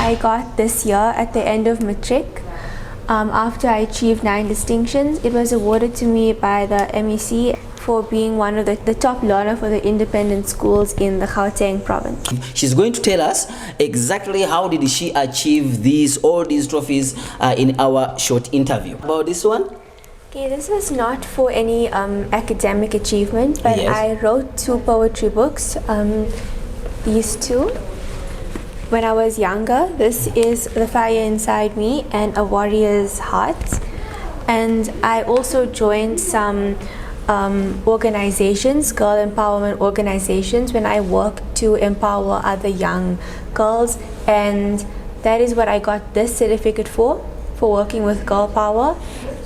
I got this year at the end of Matric. After I achieved 9 distinctions, it was awarded to me by the MEC for being one of the top learner for the independent schools in the Gauteng province. She's going to tell us exactly how did she achieve all these trophies in our short interview. About this one? Okay, this is not for any academic achievement, but Yes. I wrote 2 poetry books, these 2. When I was younger, this is The Fire Inside Me and A Warrior's Heart. And I also joined some organizations, girl empowerment organizations, when I worked to empower other young girls, and that is what I got this certificate for working with Girl Power,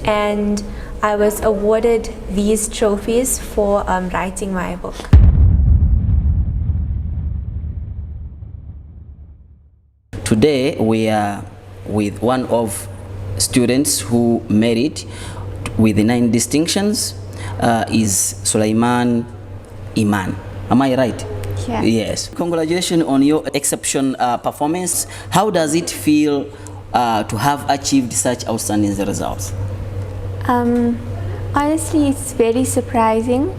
and I was awarded these trophies for writing my book. Today we are with one of students who made it with the 9 distinctions. Is Sulaiman Iman. Am I right? Yeah. Yes. Congratulations on your exceptional performance. How does it feel to have achieved such outstanding results? Honestly, it's very surprising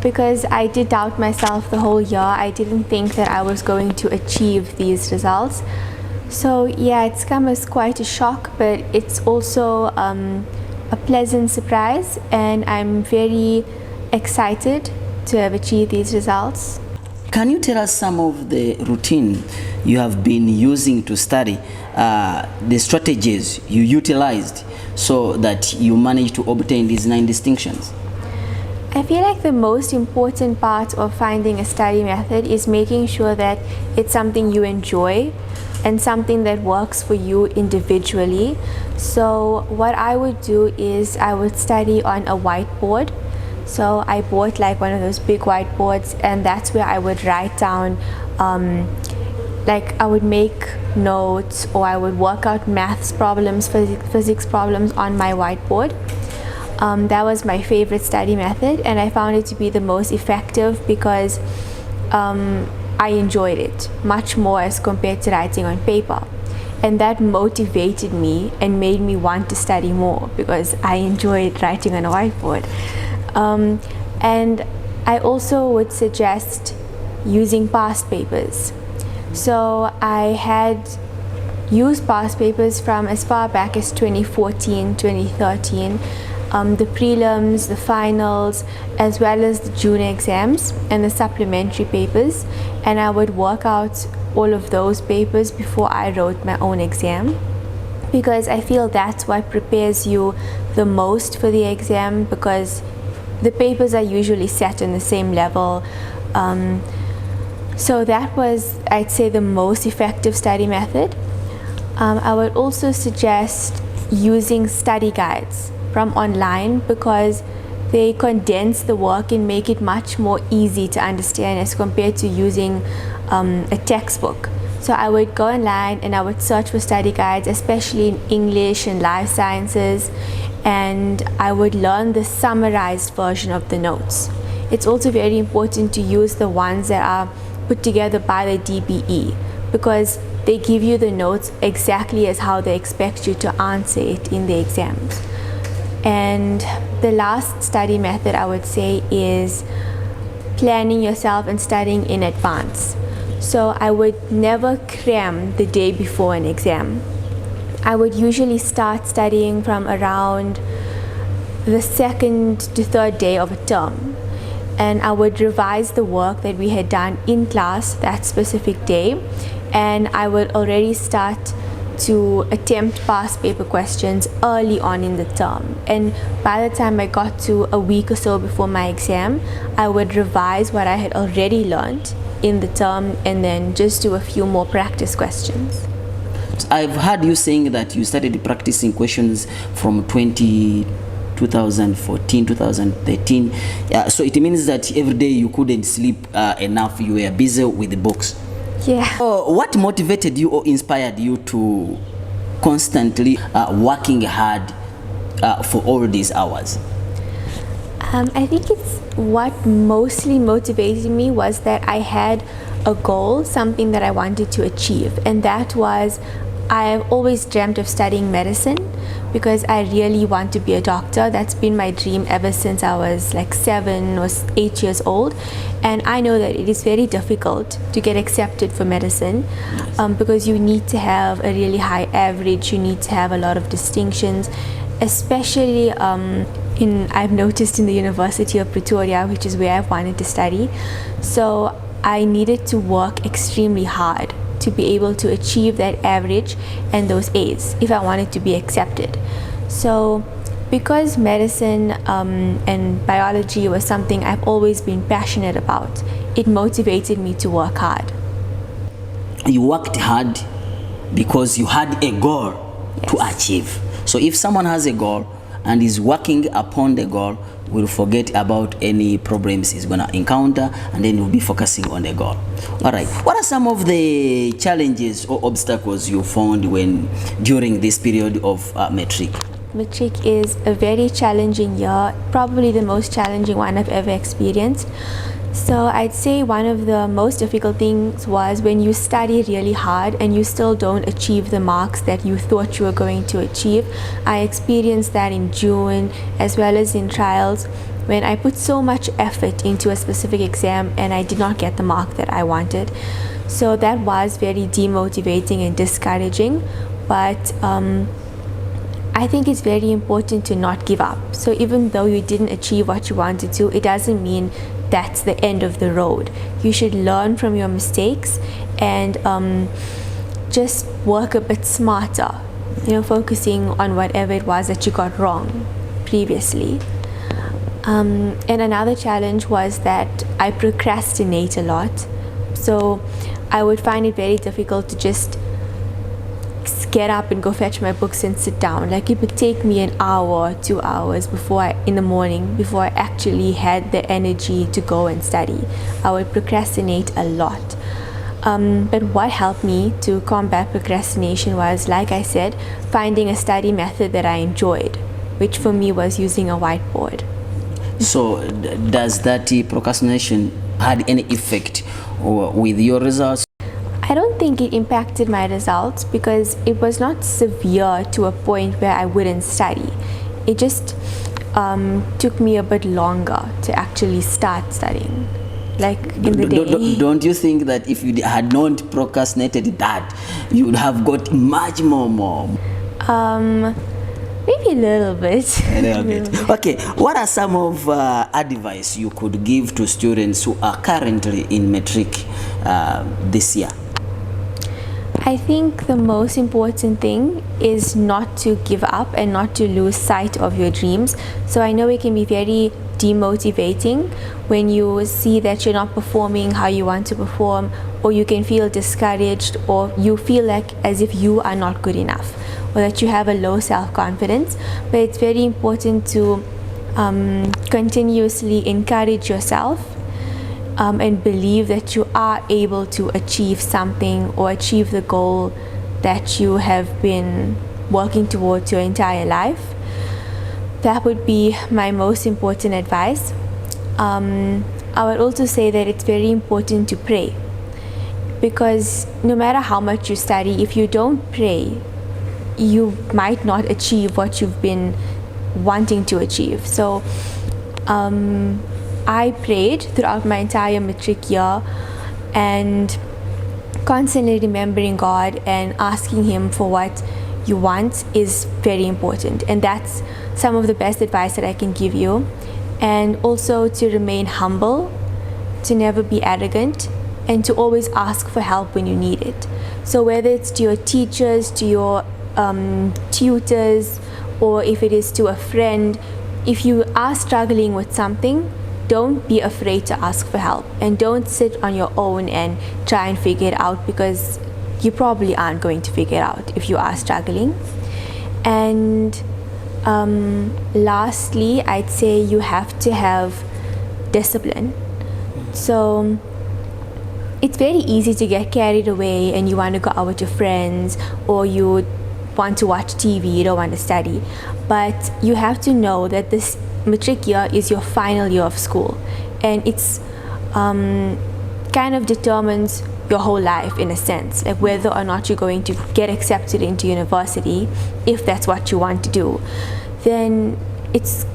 because I did doubt myself the whole year. I didn't think that I was going to achieve these results. So yeah, it's come as quite a shock, but it's also a pleasant surprise, and I'm very excited to have achieved these results. Can you tell us some of the routine you have been using to study, the strategies you utilized so that you managed to obtain these 9 distinctions? I feel like the most important part of finding a study method is making sure that it's something you enjoy and something that works for you individually. So what I would do is I would study on a whiteboard. So I bought like one of those big whiteboards, and that's where I would write down, like I would make notes, or I would work out maths problems, physics problems on my whiteboard. That was my favorite study method, and I found it to be the most effective because I enjoyed it much more as compared to writing on paper. And that motivated me and made me want to study more because I enjoyed writing on a whiteboard. And I also would suggest using past papers. So I had used past papers from as far back as 2014, 2013. The prelims, the finals, as well as the June exams and the supplementary papers, and I would work out all of those papers before I wrote my own exam, because I feel that's what prepares you the most for the exam, because the papers are usually set on the same level. So that was, I'd say, the most effective study method. I would also suggest using study guides from online because they condense the work and make it much more easy to understand as compared to using a textbook. So I would go online and I would search for study guides, especially in English and life sciences, and I would learn the summarized version of the notes. It's also very important to use the ones that are put together by the DBE because they give you the notes exactly as how they expect you to answer it in the exams. And the last study method I would say is planning yourself and studying in advance. So I would never cram the day before an exam. I would usually start studying from around the 2nd to 3rd day of a term, and I would revise the work that we had done in class that specific day, and I would already start to attempt past paper questions early on in the term. And by the time I got to a week or so before my exam, I would revise what I had already learned in the term and then just do a few more practice questions. I've heard you saying that you started practicing questions from 2014, 2013. So it means that every day you couldn't sleep enough, you were busy with the books. Yeah. What motivated you or inspired you to constantly working hard for all these hours? I think it's what mostly motivated me was that I had a goal, something that I wanted to achieve, and that was I've always dreamt of studying medicine because I really want to be a doctor. That's been my dream ever since I was like 7 or 8 years old, and I know that it is very difficult to get accepted for medicine because you need to have a really high average, you need to have a lot of distinctions, especially I've noticed in the University of Pretoria, which is where I've wanted to study. So I needed to work extremely hard to be able to achieve that average and those A's if I wanted to be accepted. So because medicine and biology was something I've always been passionate about, it motivated me to work hard. You worked hard because you had a goal to achieve. So if someone has a goal and is working upon the goal, will forget about any problems he's gonna encounter, and then he'll be focusing on the goal. All right. What are some of the challenges or obstacles you found during this period of Matric? Matric is a very challenging year, probably the most challenging one I've ever experienced. So I'd say one of the most difficult things was when you study really hard and you still don't achieve the marks that you thought you were going to achieve. I experienced that in June as well as in trials when I put so much effort into a specific exam and I did not get the mark that I wanted. So that was very demotivating and discouraging, but I think it's very important to not give up. So even though you didn't achieve what you wanted to, it doesn't mean that's the end of the road. You should learn from your mistakes and just work a bit smarter, focusing on whatever it was that you got wrong previously. And another challenge was that I procrastinate a lot. So I would find it very difficult to just get up and go fetch my books and sit down. Like it would take me an hour, 2 hours in the morning before I actually had the energy to go and study. I would procrastinate a lot. But what helped me to combat procrastination was, like I said, finding a study method that I enjoyed, which for me was using a whiteboard. So does that procrastination had any effect with your results? I don't think it impacted my results because it was not severe to a point where I wouldn't study. It just took me a bit longer to actually start studying, like in the day. Don't you think that if you had not procrastinated that, you would have got much more? Maybe a little bit. A little bit. Okay, what are some of advice you could give to students who are currently in Matric this year? I think the most important thing is not to give up and not to lose sight of your dreams. So I know it can be very demotivating when you see that you're not performing how you want to perform, or you can feel discouraged, or you feel like as if you are not good enough, or that you have a low self-confidence. But it's very important to continuously encourage yourself and believe that you are able to achieve something or achieve the goal that you have been working towards your entire life. That would be my most important advice. I would also say that it's very important to pray, because no matter how much you study, if you don't pray, you might not achieve what you've been wanting to achieve. So I prayed throughout my entire Matric year, and constantly remembering God and asking Him for what you want is very important, and that's some of the best advice that I can give you. And also to remain humble, to never be arrogant, and to always ask for help when you need it. So whether it's to your teachers, to your tutors, or if it is to a friend, if you are struggling with something, don't be afraid to ask for help, and don't sit on your own and try and figure it out, because you probably aren't going to figure it out if you are struggling. And lastly, I'd say you have to have discipline. So it's very easy to get carried away and you want to go out with your friends, or you want to watch TV, you don't want to study. But you have to know that Matric year is your final year of school, and it's kind of determines your whole life in a sense, like whether or not you're going to get accepted into university. If that's what you want to do, then it's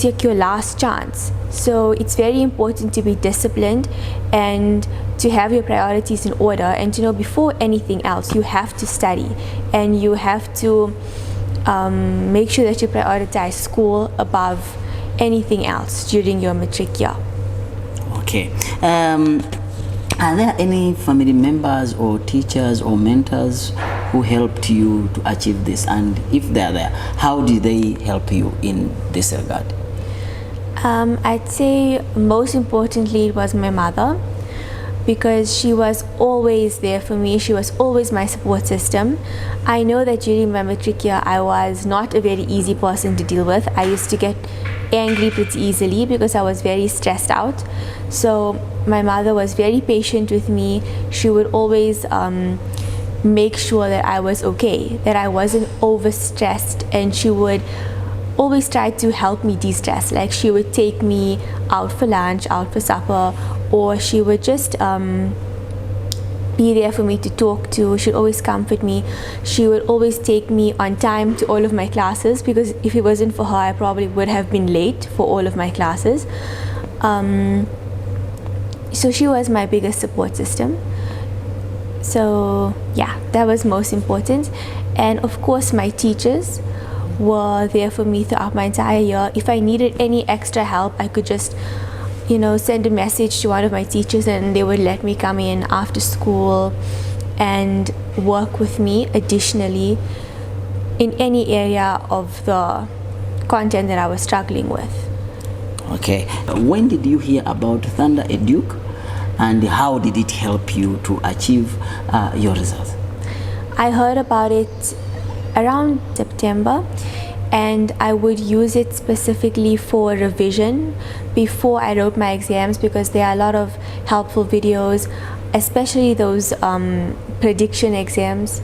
like your last chance. So it's very important to be disciplined and to have your priorities in order, and to know before anything else you have to study, and you have to make sure that you prioritize school above anything else during your Matric year. Okay. Are there any family members or teachers or mentors who helped you to achieve this? And if they're there, how did they help you in this regard? I'd say most importantly it was my mother, because she was always there for me. She was always my support system. I know that during my Matric year I was not a very easy person to deal with. I used to get angry pretty easily because I was very stressed out. So my mother was very patient with me. She would always make sure that I was okay, that I wasn't overstressed, and she would always try to help me de-stress. Like, she would take me out for lunch, out for supper, or she would just be there for me to talk to. She'd always comfort me. She would always take me on time to all of my classes, because if it wasn't for her I probably would have been late for all of my classes. So she was my biggest support system. So yeah, that was most important. And of course my teachers were there for me throughout my entire year. If I needed any extra help, I could just send a message to one of my teachers, and they would let me come in after school and work with me additionally in any area of the content that I was struggling with. Okay. When did you hear about Thundereduc, and how did it help you to achieve your results? I heard about it around September, and I would use it specifically for revision before I wrote my exams, because there are a lot of helpful videos, especially those prediction exams.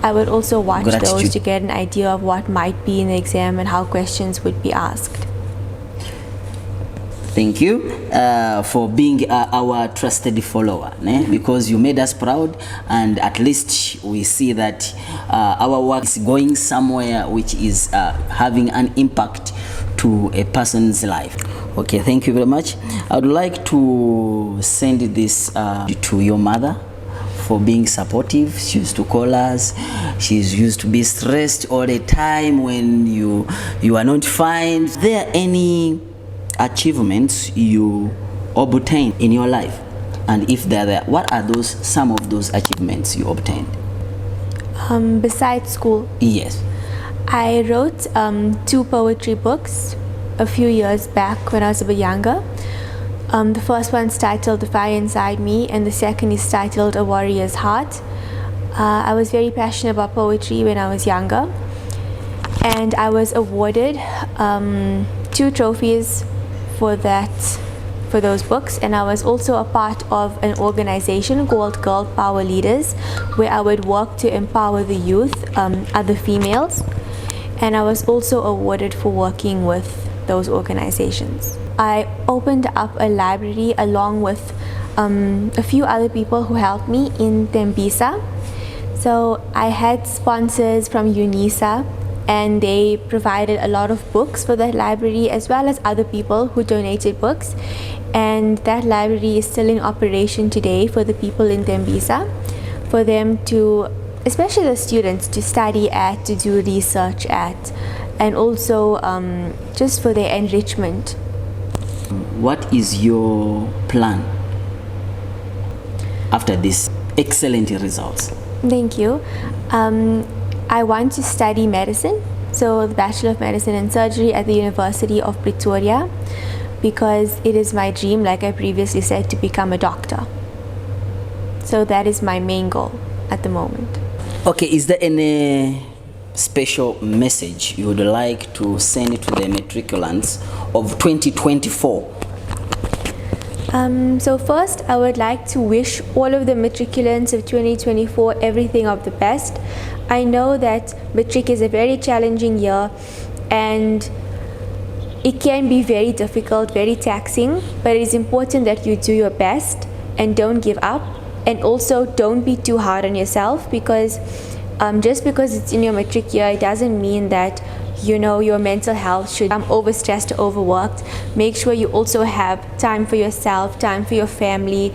I would also watch those to get an idea of what might be in the exam and how questions would be asked. Thank you for being our trusted follower, because you made us proud, and at least we see that our work is going somewhere which is having an impact to a person's life. Okay, thank you very much. I would like to send this to your mother for being supportive. She used to call us. She used to be stressed all the time when you are not fine. Is there any achievements you obtained in your life? And if they're there, what are some of those achievements you obtained? Besides school? Yes. I wrote 2 poetry books a few years back when I was a bit younger. The first one's titled The Fire Inside Me, and the second is titled A Warrior's Heart. I was very passionate about poetry when I was younger, and I was awarded 2 trophies for those books. And I was also a part of an organization called Girl Power Leaders, where I would work to empower the youth, other females, and I was also awarded for working with those organizations. I opened up a library along with a few other people who helped me in Tembisa. So I had sponsors from UNISA, and they provided a lot of books for that library, as well as other people who donated books. And that library is still in operation today for the people in Tembisa, for them to, especially the students, to study at, to do research at, and also just for their enrichment. What is your plan after these excellent results? Thank you. I want to study medicine, so the Bachelor of Medicine and Surgery at the University of Pretoria, because it is my dream, like I previously said, to become a doctor. So that is my main goal at the moment. Okay, is there any special message you would like to send to the matriculants of 2024? So first, I would like to wish all of the matriculants of 2024 everything of the best. I know that Matric is a very challenging year, and it can be very difficult, very taxing, but it is important that you do your best and don't give up. And also don't be too hard on yourself, because just because it's in your matric year, it doesn't mean that your mental health should be overstressed or overworked. Make sure you also have time for yourself, time for your family.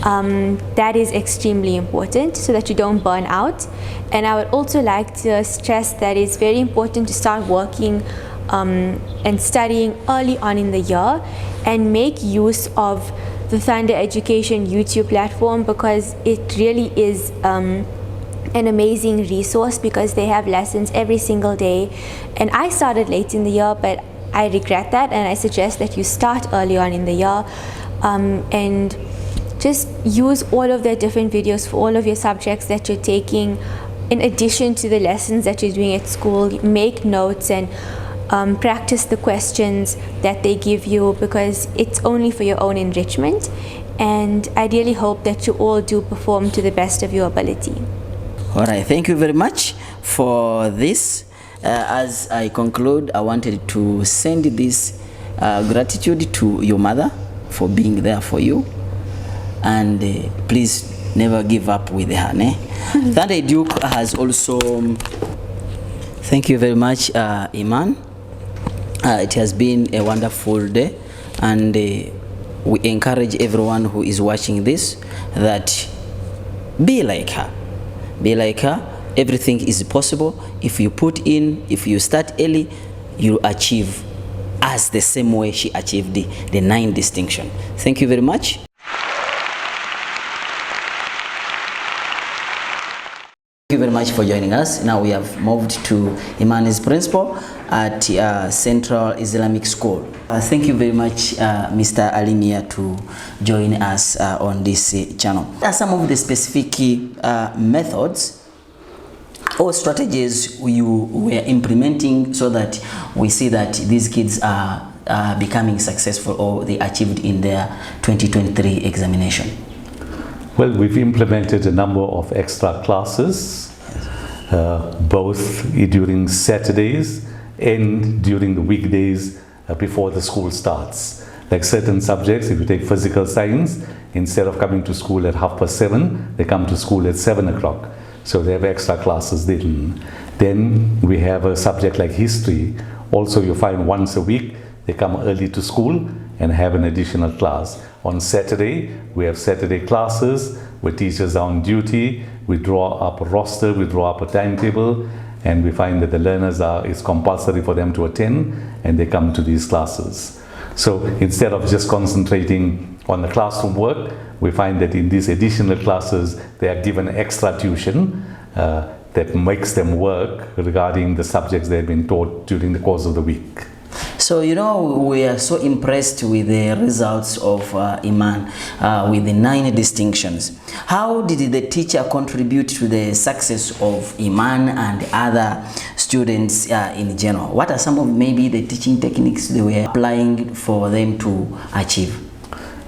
That is extremely important so that you don't burn out. And I would also like to stress that it's very important to start working and studying early on in the year, and make use of the Thunder Education YouTube platform, because it really is an amazing resource, because they have lessons every single day. And I started late in the year, but I regret that, and I suggest that you start early on in the year, and just use all of their different videos for all of your subjects that you're taking, in addition to the lessons that you're doing at school. Make notes and practice the questions that they give you, because it's only for your own enrichment. And I really hope that you all do perform to the best of your ability. All right, thank you very much for this. As I conclude, I wanted to send this gratitude to your mother for being there for you, and please never give up with her. Thundereduc has also, thank you very much, Iman. It has been a wonderful day, and we encourage everyone who is watching this that be like her. Be like her. Everything is possible. If you put in, if you start early, you achieve as the same way she achieved the 9 distinction. Thank you very much. Thank you very much for joining us. Now we have moved to Iman's principal at Central Islamic School. Thank you very much, Mr. Alimia, to join us on this channel. What are some of the specific methods or strategies you were implementing so that we see that these kids are becoming successful, or they achieved in their 2023 examination? Well, we've implemented a number of extra classes, both during Saturdays and during the weekdays before the school starts. Like certain subjects, if you take physical science, instead of coming to school at 7:30, they come to school at 7 o'clock. So they have extra classes then. Then we have a subject like history. Also, you find once a week, they come early to school and have an additional class. On Saturday, we have Saturday classes where teachers are on duty. We draw up a roster, we draw up a timetable, and we find that the learners it's compulsory for them to attend, and they come to these classes. So instead of just concentrating on the classroom work, we find that in these additional classes, they are given extra tuition that makes them work regarding the subjects they've been taught during the course of the week. So, we are so impressed with the results of Iman with the 9 distinctions. How did the teacher contribute to the success of Iman and other students in general? What are some of maybe the teaching techniques they were applying for them to achieve?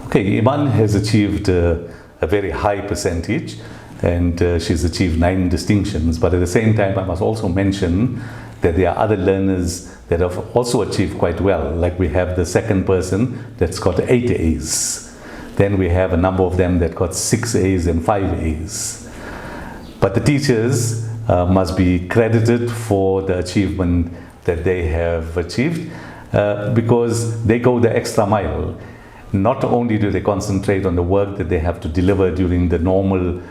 Okay, Iman has achieved a very high percentage, and she's achieved 9 distinctions. But at the same time, I must also mention that there are other learners that have also achieved quite well. Like we have the second person that's got 8 A's. Then we have a number of them that got 6 A's and 5 A's. But the teachers must be credited for the achievement that they have achieved because they go the extra mile. Not only do they concentrate on the work that they have to deliver during the normal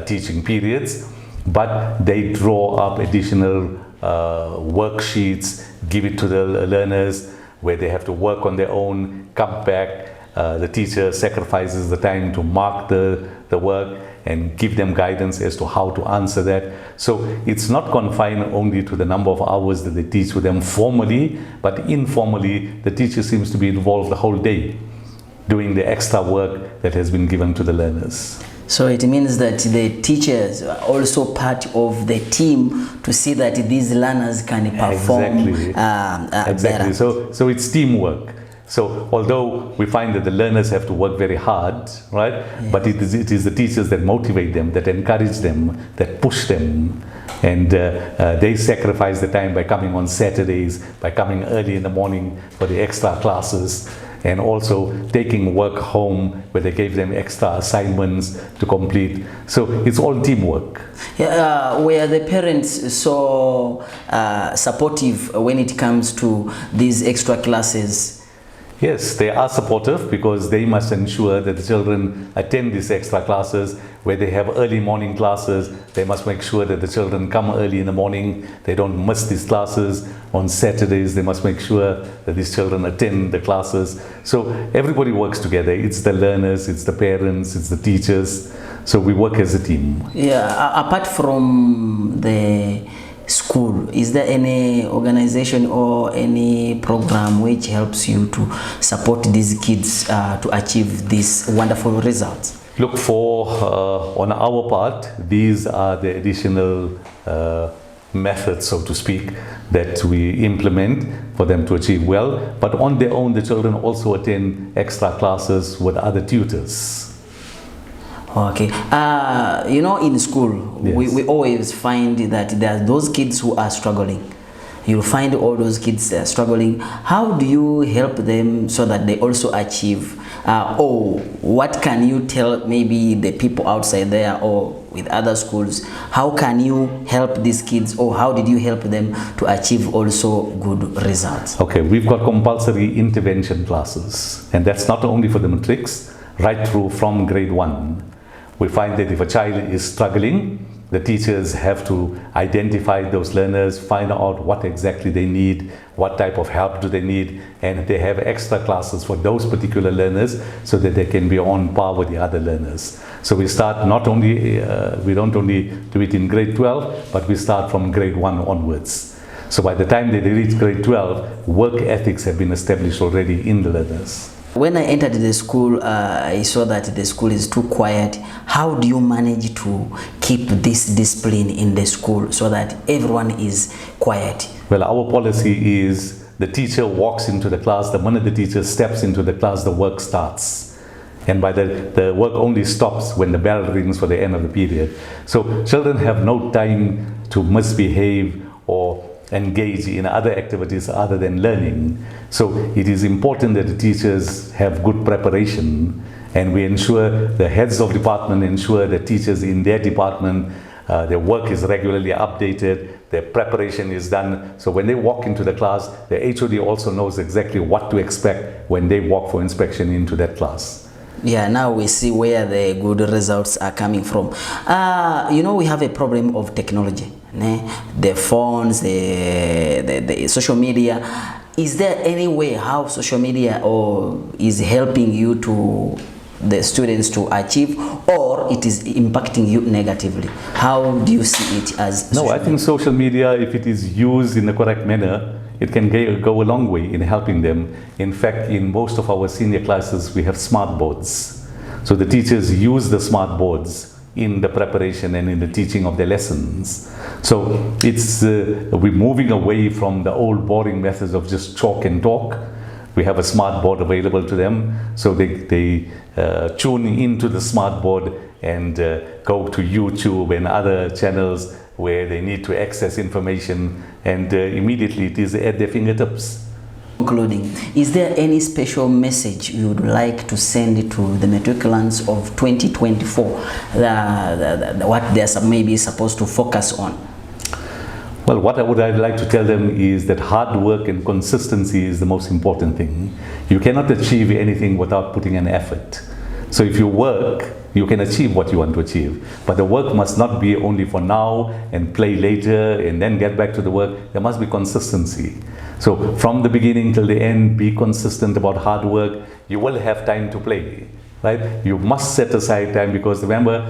teaching periods, but they draw up additional worksheets, give it to the learners where they have to work on their own, come back. The teacher sacrifices the time to mark the work and give them guidance as to how to answer that. So it's not confined only to the number of hours that they teach with them formally, but informally the teacher seems to be involved the whole day doing the extra work that has been given to the learners. So it means that the teachers are also part of the team to see that these learners can perform exactly. better. So it's teamwork. So although we find that the learners have to work very hard, right? Yes. But it is the teachers that motivate them, that encourage them, that push them And they sacrifice the time by coming on Saturdays, by coming early in the morning for the extra classes, and also taking work home where they gave them extra assignments to complete. So it's all teamwork. Yeah, were the parents so supportive when it comes to these extra classes? Yes, they are supportive because they must ensure that the children attend these extra classes. Where they have early morning classes, they must make sure that the children come early in the morning. They don't miss these classes. On Saturdays, they must make sure that these children attend the classes. So everybody works together. It's the learners, it's the parents, it's the teachers. So we work as a team. Yeah, apart from the school, is there any organization or any program which helps you to support these kids to achieve these wonderful results? Look, for on our part, these are the additional methods, so to speak, that we implement for them to achieve well. But on their own, the children also attend extra classes with other tutors. Okay. You know, in school, Yes. we always find that there are those kids who are struggling. You'll find all those kids struggling. How do you help them so that they also achieve? Or what can you tell maybe the people outside there or with other schools? How can you help these kids, or how did you help them to achieve also good results? Okay, we've got compulsory intervention classes, and that's not only for the matrics, right through from grade 1. We find that if a child is struggling, the teachers have to identify those learners, find out what exactly they need, what type of help do they need, and they have extra classes for those particular learners so that they can be on par with the other learners. So we start not only, we don't only do it in grade 12, but we start from grade 1 onwards. So by the time they reach grade 12, work ethics have been established already in the learners. When I entered the school, I saw that the school is too quiet. How do you manage to keep this discipline in the school so that everyone is quiet? Well, our policy is the teacher walks into the class. The minute the teacher steps into the class, the work starts. And by the work only stops when the bell rings for the end of the period. So children have no time to misbehave or engage in other activities other than learning. So it is important that the teachers have good preparation, and we ensure, the heads of department ensure that teachers in their department, their work is regularly updated, their preparation is done. So when they walk into the class, the HOD also knows exactly what to expect when they walk for inspection into that class. Yeah, now we see where the good results are coming from. You know, we have a problem of technology. The phones, the social media. Is there any way how social media is helping you to the students to achieve, or it is impacting you negatively? How do you see it as? No, I think social media, if it is used in the correct manner, it can go a long way in helping them. In fact, in most of our senior classes, we have smart boards. So the teachers use the smart boards in the preparation and in the teaching of their lessons. So it's we're moving away from the old boring methods of just chalk and talk. We have a smart board available to them, so they tune into the smart board and go to YouTube and other channels where they need to access information, and immediately it is at their fingertips. Concluding, is there any special message you would like to send to the matriculants of 2024, what they're maybe supposed to focus on? Well, what I'd like to tell them is that hard work and consistency is the most important thing. You cannot achieve anything without putting an effort. So if you work, you can achieve what you want to achieve. But the work must not be only for now and play later and then get back to the work. There must be consistency. So from the beginning till the end, be consistent about hard work. You will have time to play, right? You must set aside time, because remember,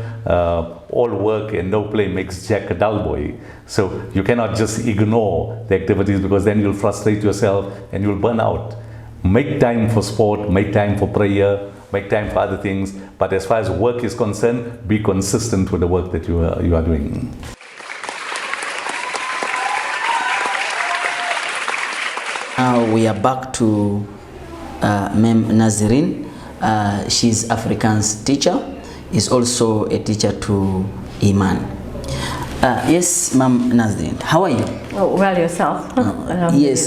all work and no play makes Jack a dull boy. So you cannot just ignore the activities, because then you'll frustrate yourself and you'll burn out. Make time for sport, make time for prayer, make time for other things. But as far as work is concerned, be consistent with the work that you are doing. Now we are back to Mem Nazirine. She's Afrikaans teacher, is also a teacher to Iman. Yes, Ma'am Nazdin, how are you? Oh, well, yourself. Yes,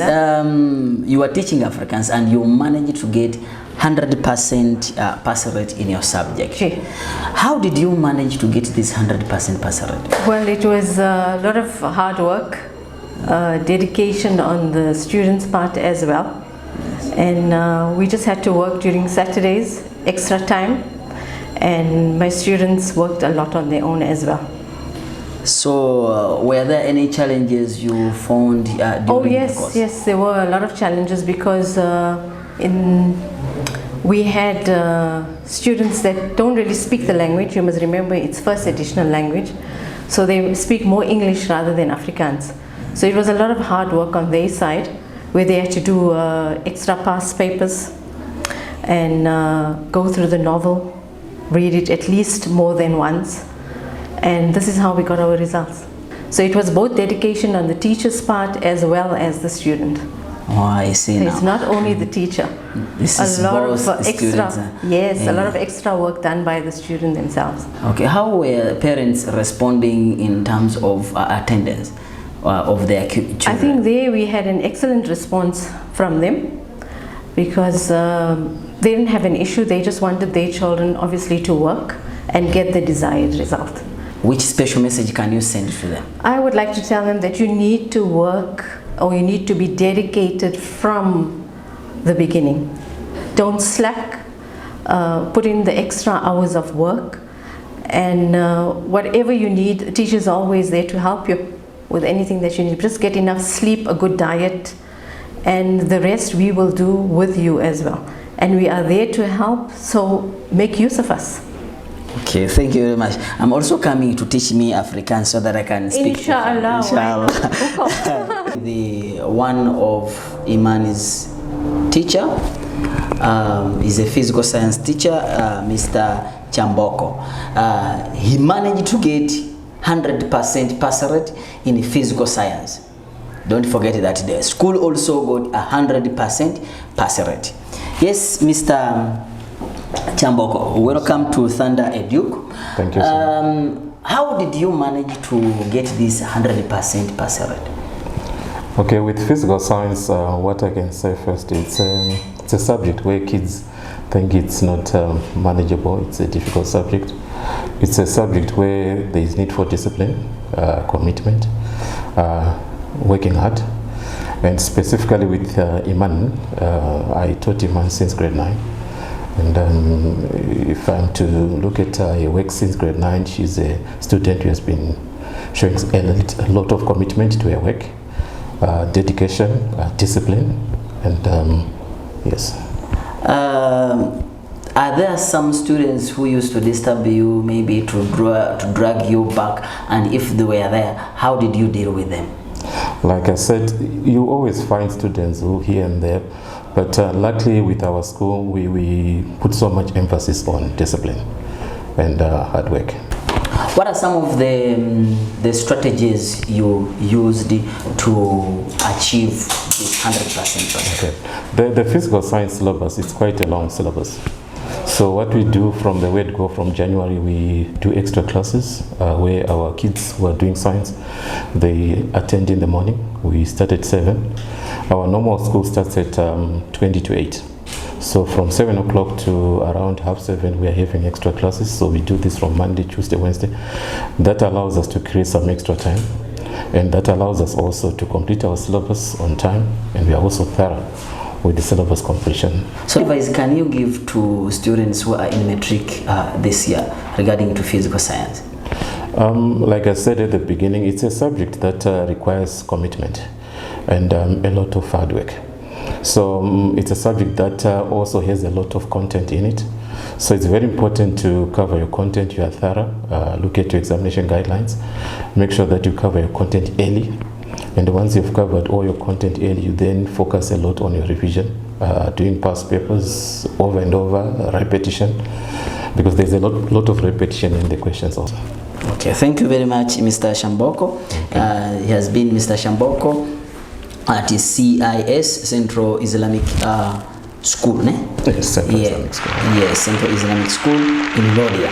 you are teaching Afrikaans and you managed to get 100% pass rate in your subject. Gee. How did you manage to get this 100% pass rate? Well, it was a lot of hard work, dedication on the students' part as well. And we just had to work during Saturdays, extra time. And my students worked a lot on their own as well. So, were there any challenges you found during the course? Yes, there were a lot of challenges because we had students that don't really speak the language. You must remember it's first additional language, so they speak more English rather than Afrikaans. So it was a lot of hard work on their side, where they had to do extra pass papers and go through the novel, read it at least more than once. And this is how we got our results. So it was both dedication on the teacher's part as well as the student. Oh, I see now. It's not only the teacher. This is a lot both of the extra, students, a lot of extra work done by the student themselves. Okay, how were parents responding in terms of attendance of their children? I think we had an excellent response from them because they didn't have an issue. They just wanted their children obviously to work and get the desired result. Which special message can you send to them? I would like to tell them that you need to work, or you need to be dedicated from the beginning. Don't slack, put in the extra hours of work, and whatever you need, the teacher's always there to help you with anything that you need. Just get enough sleep, a good diet, and the rest we will do with you as well. And we are there to help, so make use of us. Okay, thank you very much. I'm also coming to teach me Afrikaans so that I can speak. Inshallah. Inshallah. The one of Imani's teacher is a physical science teacher, Mr. Chamboko. He managed to get 100% pass rate in physical science. Don't forget that the school also got 100% pass rate. Yes, Mr. Chamboko, welcome to Thundereduc. Thank you, sir. How did you manage to get this 100% pass rate? Okay, with physical science, what I can say first, it's a subject where kids think it's not manageable. It's a difficult subject. It's a subject where there is need for discipline, commitment, working hard. And specifically with Iman, I taught Iman since grade 9. And if I'm to look at her work since grade 9, she's a student who has been showing a lot of commitment to her work, dedication, discipline, and yes. Are there some students who used to disturb you, maybe to drag you back? And if they were there, how did you deal with them? Like I said, you always find students who here and there. But luckily with our school, we put so much emphasis on discipline and hard work. What are some of the strategies you used to achieve this 100%? Okay. The physical science syllabus, it's quite a long syllabus. So what we do from the word go from January, we do extra classes where our kids who are doing science, they attend in the morning. We start at 7. Our normal school starts at 20 to 8. So from 7 o'clock to around 6:30, we are having extra classes. So we do this from Monday, Tuesday, Wednesday. That allows us to create some extra time. And that allows us also to complete our syllabus on time. And we are also thorough with the syllabus completion. So advice can you give to students who are in Matric this year regarding to physical science? Like I said at the beginning, it's a subject that requires commitment and a lot of hard work. So it's a subject that also has a lot of content in it. So it's very important to cover your content. You are thorough, look at your examination guidelines, make sure that you cover your content early. And once you've covered all your content early, you then focus a lot on your revision, doing past papers over and over, repetition, because there's a lot of repetition in the questions also. Okay, thank you very much, Mr. Shamboko. He has been Mr. Shamboko at CIS, Central Islamic School, ne? Yes, Central Islamic School. Yes, Central Islamic School in Lodia.